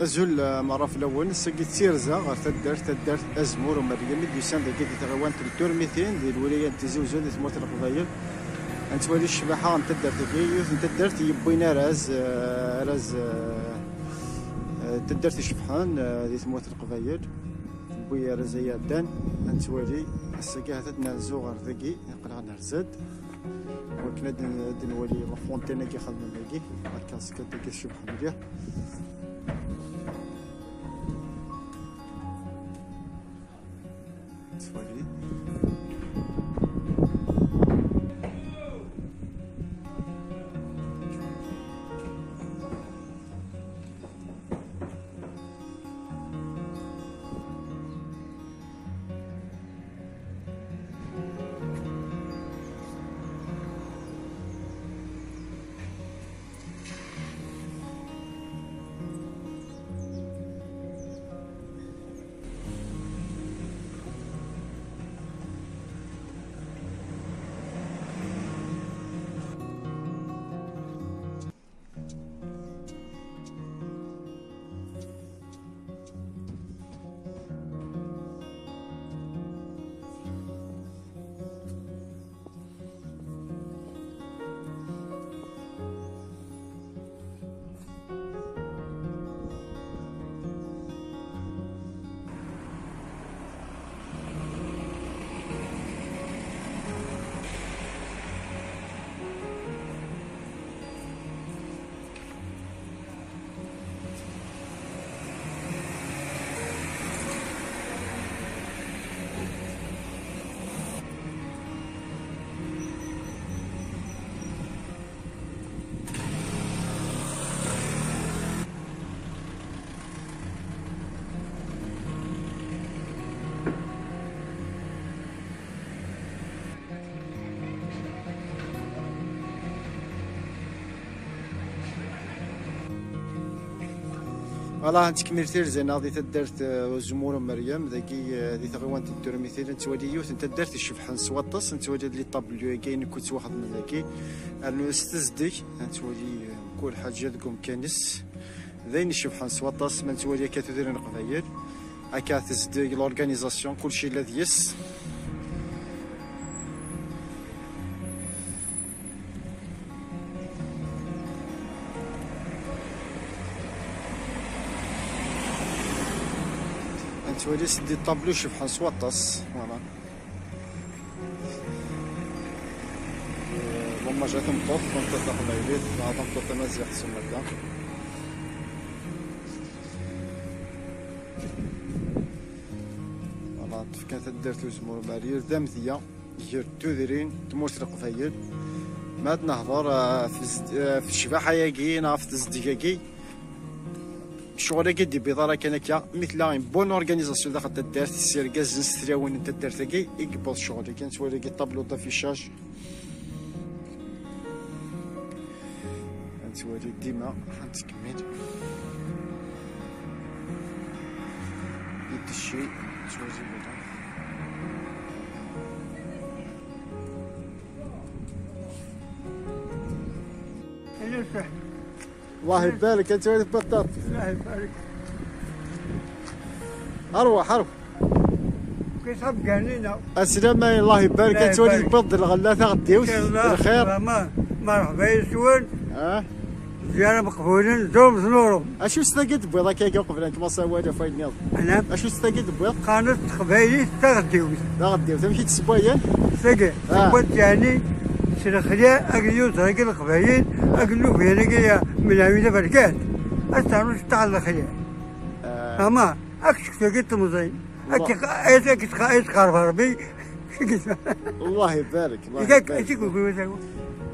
أزول مرة في الأول سقيت سيرزا غير تدارت أزمور ومريم ديسان داكي تغوان تلتور 200 ديال الولايات تزوزو ديال تموت القبايل نتوالي الشباحة تدارت كي تدارت يبوينا راز تدارت شبحان ديال تموت القبايل بويا رزايا دان نتوالي الساكي هاتا نرزو غير ذاكي نقلع نرزاد وكنا نولي لافونتينا كي خدمنا داكي الكاسكات داكي الشبح مليح تفاجئ فوالا نتكمل تيرزينا غادي تدارت زمور مريم داكي دي تغوان تدور مثلا نتوالي يوث انت دارت الشفحه نسواطس نتوالي لي طابليو كاين كنت واحد من داكي انو استزدك نتوالي كل حاجه دكم كانس ذين الشفحه نسواطس ما نتوالي كتدير القبايل هكا تزدك لورغانيزاسيون كلشي الذي يس تولي سدي الطابلو شبحال سواطاس فوالا لما جات مطوط منطقة قبايليت هذا مطوط مزيح تسمى هكا فوالا كانت دارت زمور مرير دامثية جير تودرين تموت القبايل ما نهضر في الشباحة ياكي في تزديكاكي شغل كي دي بيضاره كان كا مثل بون اورغانيزاسيون داخل الدار تسير كاز نستراون انت الدار تاكي يقبض شغل كان تولي كي طابلو دافيشاج نتولي ديما غنتكمل يد الشيء تولي بدا الله يبارك انت ولد بطاط الله يبارك اروح كيصاب كانينا السلام الله يبارك انت ولد بط الغلاثه غديوس بخير مرحبا يسون زيارة مقبولين دوم زنورهم اشو استقد بيض كي قبل انت ما سوى فايد نيض انا اشو استقد بيض قانت قبايلي تغديوس تمشي تسبايا سقي سبوت يعني سلخليا اقليو طريق القبايل اقلو بينك من عميدة بركات استعمل تعال الخليا اما اكشك سقيت مزين اكيد قارب ربي الله يبارك الله يبارك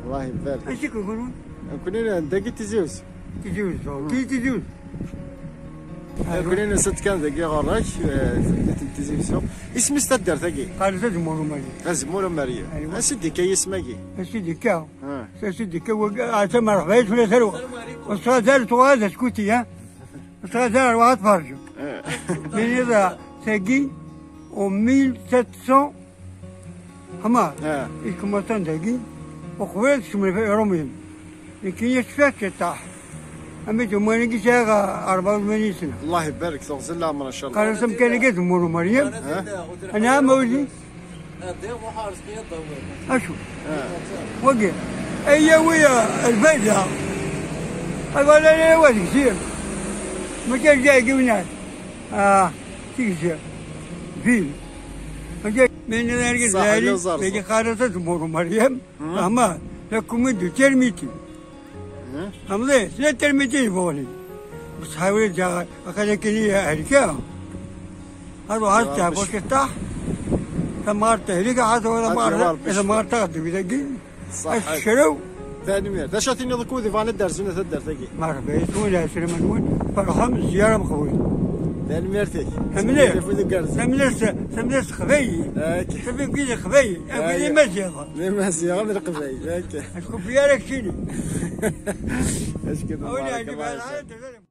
الله يبارك ايش يقولون كنا ندقي تزوز كي تزوز كنا نسد كان ذاكي غراك تزوز اسم استدار ذاكي قال زمور ماري زمور ماري اسدي كي اسمكي اسدي كا اسدي كا عشان ما رحبايش ولا ثروه وصادر توازا سكوتي ها وصادر واحد فرجو من هذا ثقي و 1700 حمار الكوماتان ثقي وقبل شمل في رومين لكن يشفاك يطاح أما جمعنا كيشاغا 84 سنة. الله يبارك تغزل لها ما شاء الله. قال سم كان جت مور مريم. أنا موجي. أشو. وقع. أيه ويا الفجأة. أقول أنا وادي كثير. ما كان جاي قبلنا. كيشا. فيل. ما جاي من ذلك الزاري. بيجي خارطة مور مريم. أما لكم يدو ترميتي. أمضي لا ترميتي بولي. بس حاولت جا أخذ كنية هركا. هذا هرتا بوشتاح. تمارت هريكا هذا ولا مارت. إذا مارت هذا بيدقي. الشرو. ثاني مير. ده شاتين يضكودي فان الدرس من الدرس تجي. ما أعرف ولا سلم نقول فرحهم زيارة مخوي. ثاني مير تجي. سملس خفي. سمي كذا خفي. أقول ما زيارة. ما زيارة من الخفي. أشوف فيها لك شيء. ايش كذا؟